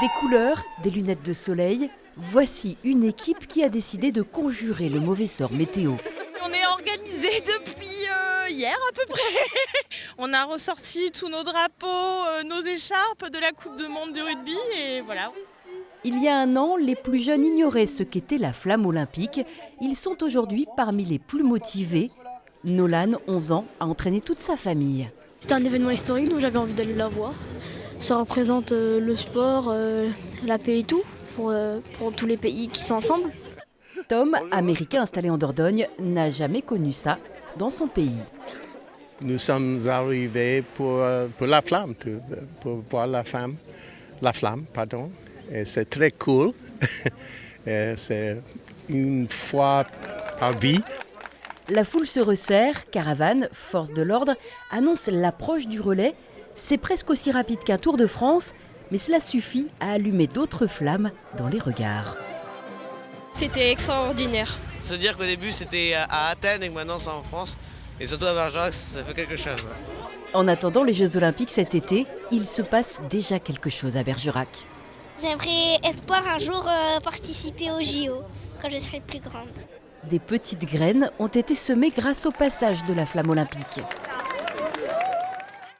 Des couleurs, des lunettes de soleil, voici une équipe qui a décidé de conjurer le mauvais sort météo. On est organisé depuis hier à peu près. On a ressorti tous nos drapeaux, nos écharpes de la Coupe du Monde du rugby et voilà. Il y a un an, les plus jeunes ignoraient ce qu'était la flamme olympique. Ils sont aujourd'hui parmi les plus motivés. Nolan, 11 ans, a entraîné toute sa famille. C'était un événement historique, donc j'avais envie d'aller la voir. Ça représente le sport, la paix et tout, pour tous les pays qui sont ensemble. Tom, américain installé en Dordogne, n'a jamais connu ça dans son pays. Nous sommes arrivés pour la flamme, pour voir la flamme, Et c'est très cool. Et c'est une fois par vie. La foule se resserre, caravane, force de l'ordre, annonce l'approche du relais. C'est presque aussi rapide qu'un Tour de France, mais cela suffit à allumer d'autres flammes dans les regards. C'était extraordinaire. Se dire qu'au début c'était à Athènes et que maintenant c'est en France, et surtout à Bergerac, ça fait quelque chose. En attendant les Jeux Olympiques cet été, il se passe déjà quelque chose à Bergerac. J'aimerais espoir un jour participer au JO quand je serai plus grande. Des petites graines ont été semées grâce au passage de la flamme olympique.